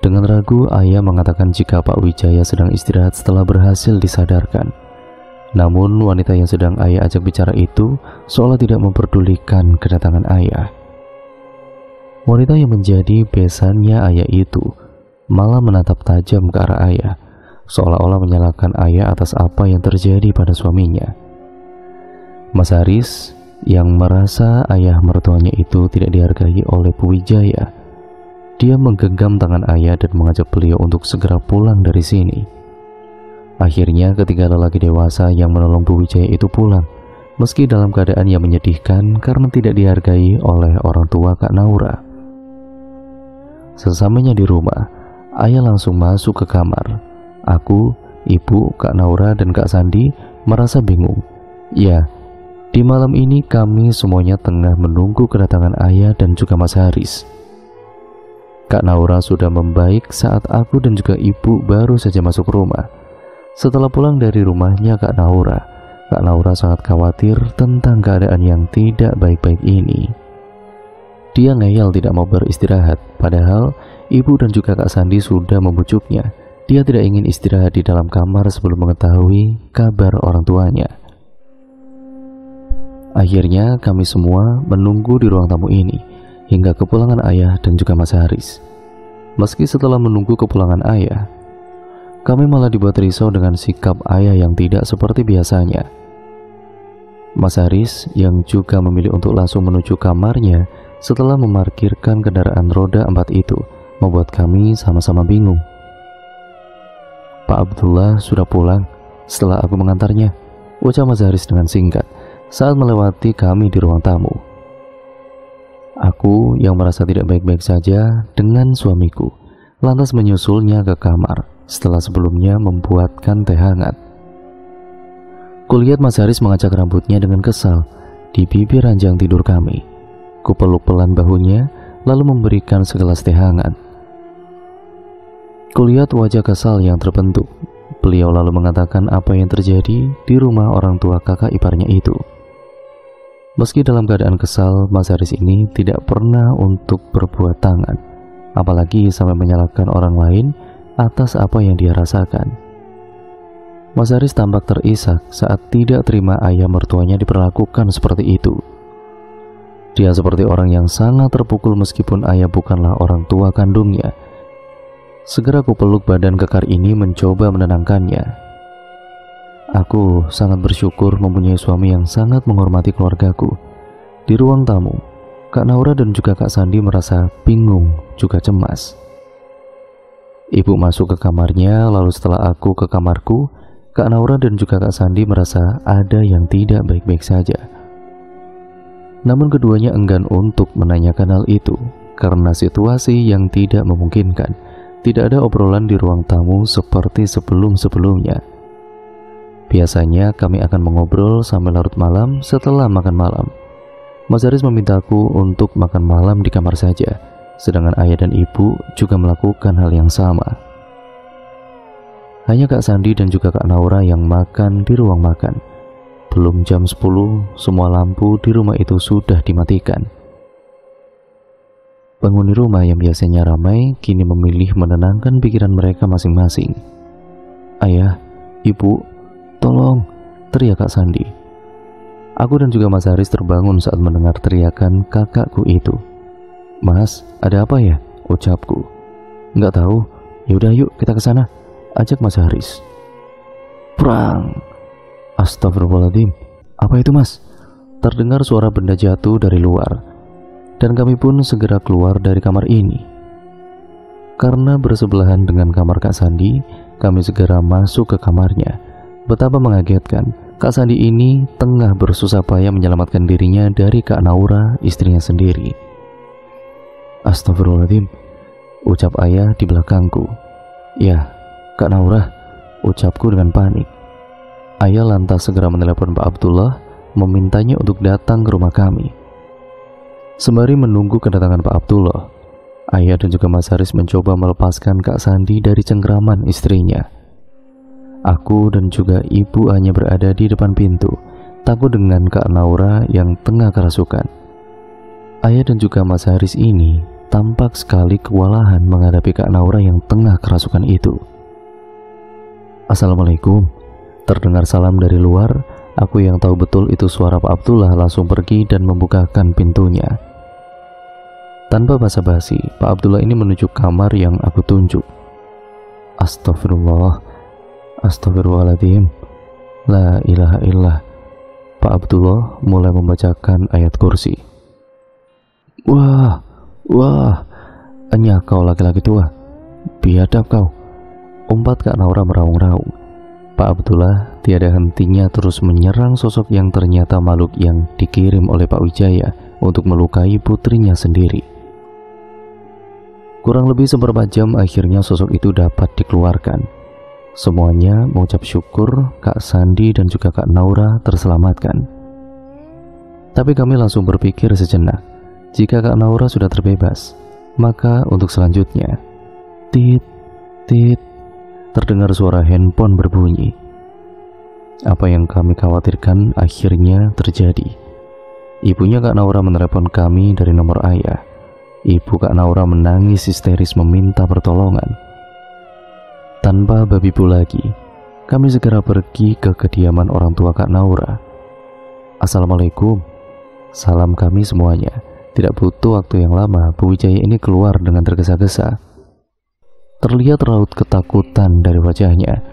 Dengan ragu, ayah mengatakan jika Pak Wijaya sedang istirahat setelah berhasil disadarkan. Namun wanita yang sedang ayah ajak bicara itu seolah tidak memperdulikan kedatangan ayah. Wanita yang menjadi besannya ayah itu malah menatap tajam ke arah ayah, seolah-olah menyalahkan ayah atas apa yang terjadi pada suaminya. Mas Haris yang merasa ayah mertuanya itu tidak dihargai oleh Bu Wijaya, dia menggenggam tangan ayah dan mengajak beliau untuk segera pulang dari sini. Akhirnya ketiga lelaki dewasa yang menolong Bu Wijaya itu pulang, meski dalam keadaan yang menyedihkan karena tidak dihargai oleh orang tua Kak Naura. Sesamanya di rumah, ayah langsung masuk ke kamar. Aku, ibu, Kak Naura, dan Kak Sandi merasa bingung. Ya, di malam ini kami semuanya tengah menunggu kedatangan ayah dan juga Mas Haris. Kak Naura sudah membaik saat aku dan juga ibu baru saja masuk rumah. Setelah pulang dari rumahnya Kak Naura sangat khawatir tentang keadaan yang tidak baik-baik ini. Dia ngeyel tidak mau beristirahat, padahal ibu dan juga Kak Sandi sudah membujuknya. Dia tidak ingin istirahat di dalam kamar sebelum mengetahui kabar orang tuanya. Akhirnya kami semua menunggu di ruang tamu ini hingga kepulangan ayah dan juga Mas Haris. Meski setelah menunggu kepulangan ayah, kami malah dibuat risau dengan sikap ayah yang tidak seperti biasanya. Mas Haris yang juga memilih untuk langsung menuju kamarnya setelah memarkirkan kendaraan roda 4 itu membuat kami sama-sama bingung. Pak Abdullah sudah pulang setelah aku mengantarnya, ucap Mas Haris dengan singkat saat melewati kami di ruang tamu. Aku yang merasa tidak baik-baik saja dengan suamiku lantas menyusulnya ke kamar setelah sebelumnya membuatkan teh hangat. Kulihat Mas Haris mengacak rambutnya dengan kesal di bibir ranjang tidur kami. Kupeluk pelan bahunya lalu memberikan segelas teh hangat. Kulihat wajah kesal yang terbentuk. Beliau lalu mengatakan apa yang terjadi di rumah orang tua kakak iparnya itu. Meski dalam keadaan kesal, Mas Haris ini tidak pernah untuk berbuat tangan, apalagi sampai menyalahkan orang lain atas apa yang dia rasakan. Mas Haris tampak terisak saat tidak terima ayah mertuanya diperlakukan seperti itu. Dia seperti orang yang sangat terpukul meskipun ayah bukanlah orang tua kandungnya. Segera ku peluk badan kekar ini mencoba menenangkannya. Aku sangat bersyukur mempunyai suami yang sangat menghormati keluargaku. Di ruang tamu, Kak Naura dan juga Kak Sandi merasa bingung juga cemas. Ibu masuk ke kamarnya, lalu setelah aku ke kamarku, Kak Naura dan juga Kak Sandi merasa ada yang tidak baik-baik saja. Namun keduanya enggan untuk menanyakan hal itu karena situasi yang tidak memungkinkan. Tidak ada obrolan di ruang tamu seperti sebelum-sebelumnya. Biasanya kami akan mengobrol sampai larut malam setelah makan malam. Mas Haris memintaku untuk makan malam di kamar saja, sedangkan ayah dan ibu juga melakukan hal yang sama. Hanya Kak Sandi dan juga Kak Naura yang makan di ruang makan. Belum jam 10, semua lampu di rumah itu sudah dimatikan. Penghuni rumah yang biasanya ramai kini memilih menenangkan pikiran mereka masing-masing. "Ayah, ibu, tolong!" teriak Kak Sandi. Aku dan juga Mas Haris terbangun saat mendengar teriakan kakakku itu. "Mas, ada apa ya?" ucapku. "Nggak tahu. Yaudah yuk kita ke sana," ajak Mas Haris. Prang! Astagfirullahaladzim. "Apa itu, Mas?" Terdengar suara benda jatuh dari luar. Dan kami pun segera keluar dari kamar ini. Karena bersebelahan dengan kamar Kak Sandi, kami segera masuk ke kamarnya. Betapa mengagetkan, Kak Sandi ini tengah bersusah payah menyelamatkan dirinya dari Kak Naura, istrinya sendiri. "Astagfirullahaladzim," ucap ayah di belakangku. "Ya, Kak Naura," ucapku dengan panik. Ayah lantas segera menelepon Pak Abdullah, memintanya untuk datang ke rumah kami. Sembari menunggu kedatangan Pak Abdullah, ayah dan juga Mas Haris mencoba melepaskan Kak Sandi dari cengkraman istrinya. Aku dan juga ibu hanya berada di depan pintu, takut dengan Kak Naura yang tengah kerasukan. Ayah dan juga Mas Haris ini tampak sekali kewalahan menghadapi Kak Naura yang tengah kerasukan itu. "Assalamualaikum," terdengar salam dari luar. Aku yang tahu betul itu suara Pak Abdullah langsung pergi dan membukakan pintunya. Tanpa basa-basi, Pak Abdullah ini menuju kamar yang aku tunjuk. Astagfirullah, astagfirullahaladzim, la ilaha illallah. Pak Abdullah mulai membacakan ayat kursi. Wah, enyah kau laki-laki tua, biadab kau, umpat Kak Naura meraung-raung. Pak Abdullah tiada hentinya terus menyerang sosok yang ternyata makhluk yang dikirim oleh Pak Wijaya untuk melukai putrinya sendiri. Kurang lebih seperempat jam akhirnya sosok itu dapat dikeluarkan. Semuanya mengucap syukur Kak Sandi dan juga Kak Naura terselamatkan. Tapi kami langsung berpikir sejenak, jika Kak Naura sudah terbebas, maka untuk selanjutnya, tit, terdengar suara handphone berbunyi. Apa yang kami khawatirkan akhirnya terjadi. Ibunya Kak Naura menelepon kami dari nomor ayah. Ibu Kak Naura menangis histeris meminta pertolongan. Tanpa babi bu lagi, kami segera pergi ke kediaman orang tua Kak Naura. Assalamualaikum, salam kami semuanya. Tidak butuh waktu yang lama, Bu Wijaya ini keluar dengan tergesa-gesa. Terlihat raut ketakutan dari wajahnya.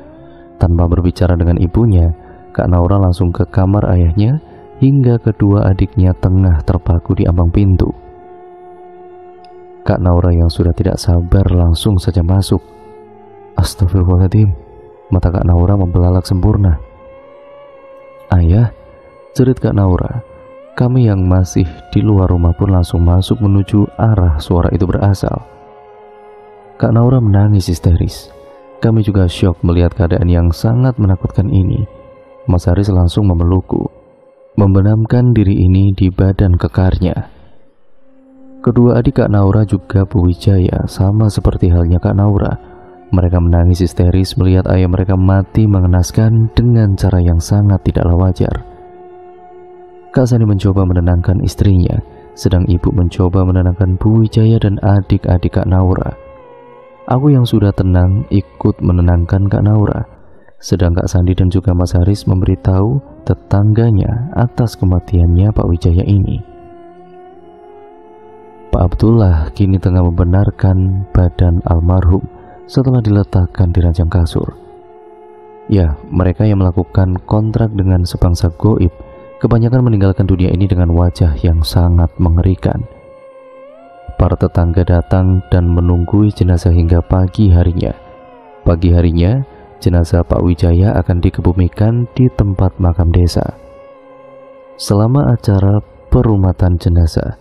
Tanpa berbicara dengan ibunya, Kak Naura langsung ke kamar ayahnya hingga kedua adiknya tengah terpaku di ambang pintu. Kak Naura yang sudah tidak sabar langsung saja masuk. Astagfirullahaladzim, mata Kak Naura membelalak sempurna. "Ayah," cerit Kak Naura. Kami yang masih di luar rumah pun langsung masuk menuju arah suara itu berasal. Kak Naura menangis histeris. Kami juga syok melihat keadaan yang sangat menakutkan ini. Mas Haris langsung memelukku, membenamkan diri ini di badan kekarnya. Kedua adik Kak Naura juga Bu Wijaya sama seperti halnya Kak Naura. Mereka menangis histeris melihat ayah mereka mati mengenaskan dengan cara yang sangat tidaklah wajar. Kak Sani mencoba menenangkan istrinya, sedang ibu mencoba menenangkan Bu Wijaya dan adik-adik Kak Naura. Aku yang sudah tenang ikut menenangkan Kak Naura, sedang Kak Sandi dan juga Mas Haris memberitahu tetangganya atas kematiannya Pak Wijaya ini. Pak Abdullah kini tengah membenarkan badan almarhum setelah diletakkan di ranjang kasur. Ya, mereka yang melakukan kontrak dengan sebangsa goib kebanyakan meninggalkan dunia ini dengan wajah yang sangat mengerikan. Para tetangga datang dan menunggu jenazah hingga pagi harinya. Pagi harinya, jenazah Pak Wijaya akan dikebumikan di tempat makam desa. Selama acara perumatan jenazah,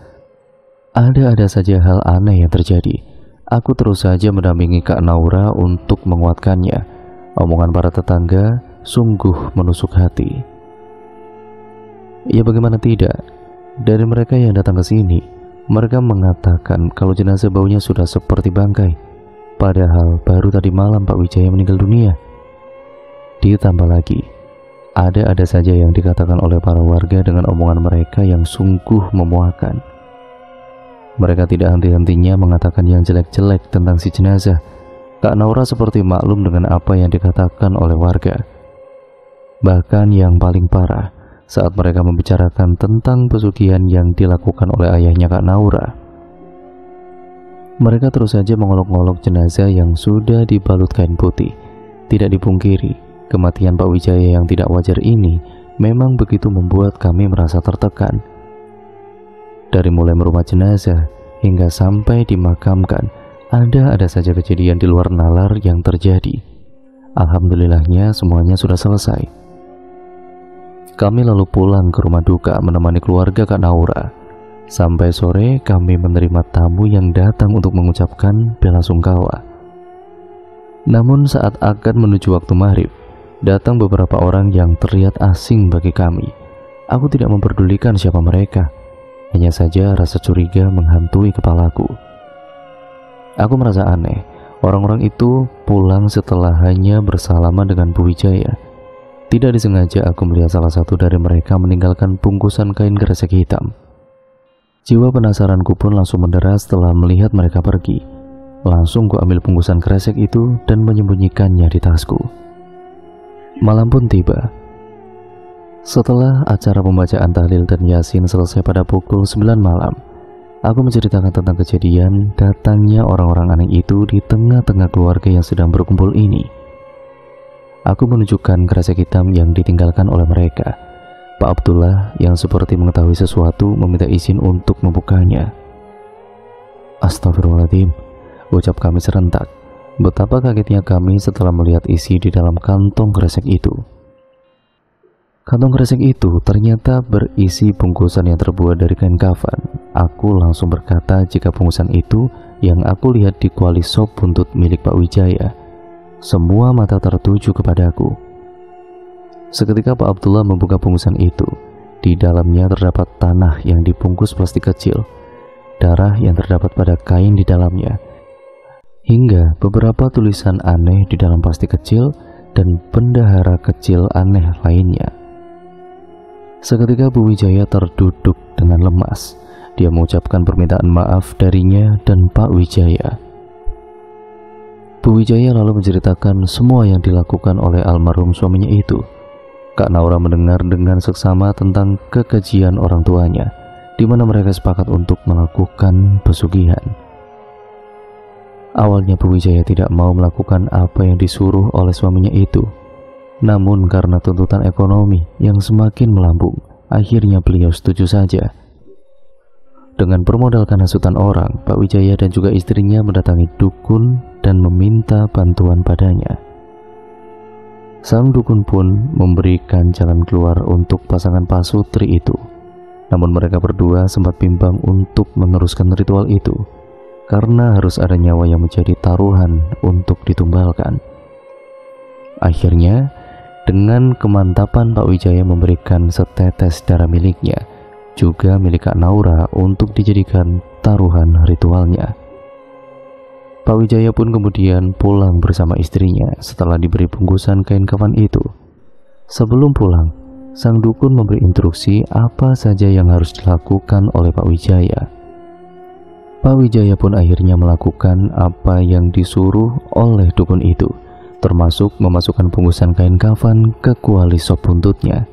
ada saja hal aneh yang terjadi. Aku terus saja mendampingi Kak Naura untuk menguatkannya. Omongan para tetangga sungguh menusuk hati. Ya bagaimana tidak, dari mereka yang datang ke sini, mereka mengatakan kalau jenazah baunya sudah seperti bangkai. Padahal baru tadi malam Pak Wijaya meninggal dunia. Ditambah lagi, ada saja yang dikatakan oleh para warga dengan omongan mereka yang sungguh memuakan. Mereka tidak henti-hentinya mengatakan yang jelek-jelek tentang si jenazah. Kak Naura seperti maklum dengan apa yang dikatakan oleh warga. Bahkan yang paling parah, saat mereka membicarakan tentang pesugihan yang dilakukan oleh ayahnya Kak Naura, mereka terus saja mengolok-olok jenazah yang sudah dibalut kain putih. Tidak dipungkiri, kematian Pak Wijaya yang tidak wajar ini memang begitu membuat kami merasa tertekan. Dari mulai merumah jenazah hingga sampai dimakamkan, ada saja kejadian di luar nalar yang terjadi. Alhamdulillahnya semuanya sudah selesai. Kami lalu pulang ke rumah duka menemani keluarga Kak Naura. Sampai sore kami menerima tamu yang datang untuk mengucapkan bela sungkawa. Namun saat akan menuju waktu maghrib, datang beberapa orang yang terlihat asing bagi kami. Aku tidak memperdulikan siapa mereka. Hanya saja rasa curiga menghantui kepalaku. Aku merasa aneh, orang-orang itu pulang setelah hanya bersalaman dengan Bu Wijaya. Tidak disengaja aku melihat salah satu dari mereka meninggalkan bungkusan kain kresek hitam. Jiwa penasaranku pun langsung menderas setelah melihat mereka pergi. Langsung ku ambil bungkusan kresek itu dan menyembunyikannya di tasku. Malam pun tiba. Setelah acara pembacaan tahlil dan yasin selesai pada pukul 9 malam, aku menceritakan tentang kejadian datangnya orang-orang aneh itu di tengah-tengah keluarga yang sedang berkumpul ini. Aku menunjukkan kresek hitam yang ditinggalkan oleh mereka. Pak Abdullah yang seperti mengetahui sesuatu meminta izin untuk membukanya. Astagfirullahaladzim, ucap kami serentak. Betapa kagetnya kami setelah melihat isi di dalam kantong kresek itu. Kantong kresek itu ternyata berisi bungkusan yang terbuat dari kain kafan. Aku langsung berkata jika bungkusan itu yang aku lihat di kuali sop buntut milik Pak Wijaya. Semua mata tertuju kepadaku. Seketika Pak Abdullah membuka bungkusan itu. Di dalamnya terdapat tanah yang dibungkus plastik kecil, darah yang terdapat pada kain di dalamnya, hingga beberapa tulisan aneh di dalam plastik kecil dan bendahara kecil aneh lainnya. Seketika Bu Wijaya terduduk dengan lemas. Dia mengucapkan permintaan maaf darinya dan Pak Wijaya. Bu Wijaya lalu menceritakan semua yang dilakukan oleh almarhum suaminya itu. Kak Naura mendengar dengan seksama tentang kekejian orang tuanya, di mana mereka sepakat untuk melakukan pesugihan. Awalnya Bu Wijaya tidak mau melakukan apa yang disuruh oleh suaminya itu. Namun karena tuntutan ekonomi yang semakin melambung, akhirnya beliau setuju saja. Dengan bermodalkan hasutan orang, Pak Wijaya dan juga istrinya mendatangi dukun dan meminta bantuan padanya. Sang dukun pun memberikan jalan keluar untuk pasangan pasutri itu. Namun mereka berdua sempat bimbang untuk meneruskan ritual itu, karena harus ada nyawa yang menjadi taruhan untuk ditumbalkan. Akhirnya, dengan kemantapan Pak Wijaya memberikan setetes darah miliknya, juga milik Kak Naura untuk dijadikan taruhan ritualnya. Pak Wijaya pun kemudian pulang bersama istrinya setelah diberi bungkusan kain kafan itu. Sebelum pulang, sang dukun memberi instruksi apa saja yang harus dilakukan oleh Pak Wijaya. Pak Wijaya pun akhirnya melakukan apa yang disuruh oleh dukun itu, termasuk memasukkan bungkusan kain kafan ke kuali sop buntutnya.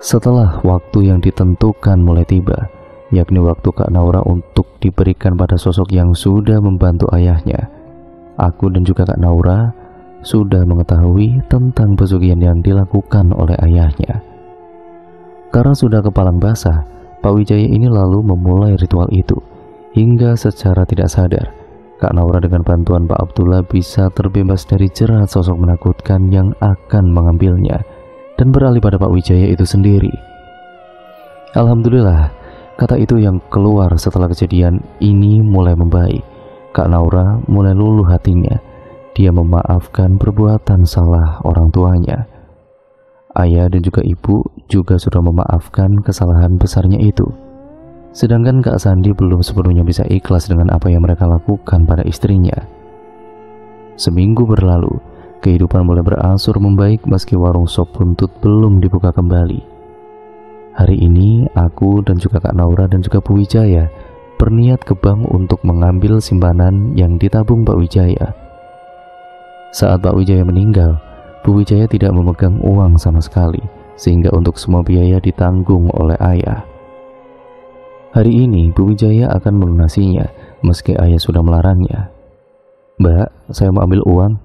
Setelah waktu yang ditentukan mulai tiba, yakni waktu Kak Naura untuk diberikan pada sosok yang sudah membantu ayahnya, aku dan juga Kak Naura sudah mengetahui tentang pesugihan yang dilakukan oleh ayahnya. Karena sudah kepalang basah, Pak Wijaya ini lalu memulai ritual itu, hingga secara tidak sadar Kak Naura dengan bantuan Pak Abdullah bisa terbebas dari jerat sosok menakutkan yang akan mengambilnya dan beralih pada Pak Wijaya itu sendiri. Alhamdulillah, kata itu yang keluar setelah kejadian ini mulai membaik. Kak Naura mulai luluh hatinya. Dia memaafkan perbuatan salah orang tuanya. Ayah dan juga ibu juga sudah memaafkan kesalahan besarnya itu. Sedangkan Kak Sandi belum sepenuhnya bisa ikhlas dengan apa yang mereka lakukan pada istrinya. Seminggu berlalu, kehidupan mulai berangsur membaik meski warung sop buntut belum dibuka kembali. Hari ini aku dan juga Kak Naura dan juga Bu Wijaya berniat ke bank untuk mengambil simpanan yang ditabung Pak Wijaya. Saat Pak Wijaya meninggal, Bu Wijaya tidak memegang uang sama sekali, sehingga untuk semua biaya ditanggung oleh ayah. Hari ini Bu Wijaya akan melunasinya meski ayah sudah melarangnya. "Mbak, saya mau ambil uang,"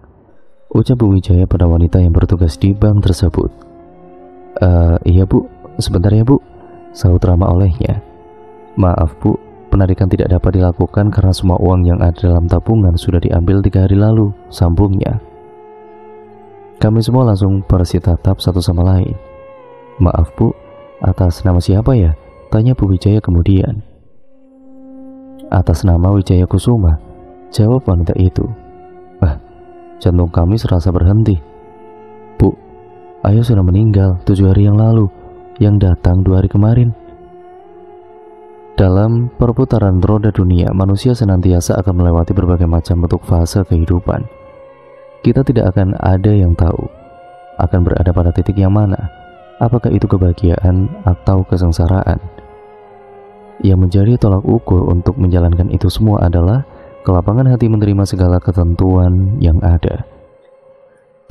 ucap Bu Wijaya pada wanita yang bertugas di bank tersebut. Iya Bu, sebentar ya Bu," sahut ramah olehnya. "Maaf Bu, penarikan tidak dapat dilakukan karena semua uang yang ada dalam tabungan sudah diambil 3 hari lalu," sambungnya. Kami semua langsung bersittatap satu sama lain. "Maaf Bu, atas nama siapa ya?" tanya Bu Wijaya kemudian. "Atas nama Wijaya Kusuma," jawab wanita itu. Jantung kami serasa berhenti. "Bu, ayah sudah meninggal 7 hari yang lalu, yang datang 2 hari kemarin." Dalam perputaran roda dunia, manusia senantiasa akan melewati berbagai macam bentuk fase kehidupan. Kita tidak akan ada yang tahu akan berada pada titik yang mana, apakah itu kebahagiaan atau kesengsaraan. Yang menjadi tolak ukur untuk menjalankan itu semua adalah kelapangan hati menerima segala ketentuan yang ada.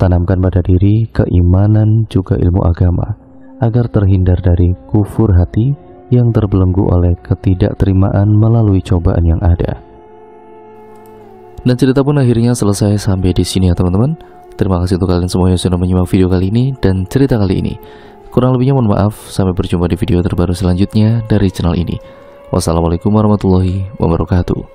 Tanamkan pada diri keimanan juga ilmu agama, agar terhindar dari kufur hati yang terbelenggu oleh ketidakterimaan melalui cobaan yang ada. Dan cerita pun akhirnya selesai sampai di sini ya teman-teman. Terima kasih untuk kalian semua yang sudah menyimak video kali ini dan cerita kali ini. Kurang lebihnya mohon maaf. Sampai berjumpa di video terbaru selanjutnya dari channel ini. Wassalamualaikum warahmatullahi wabarakatuh.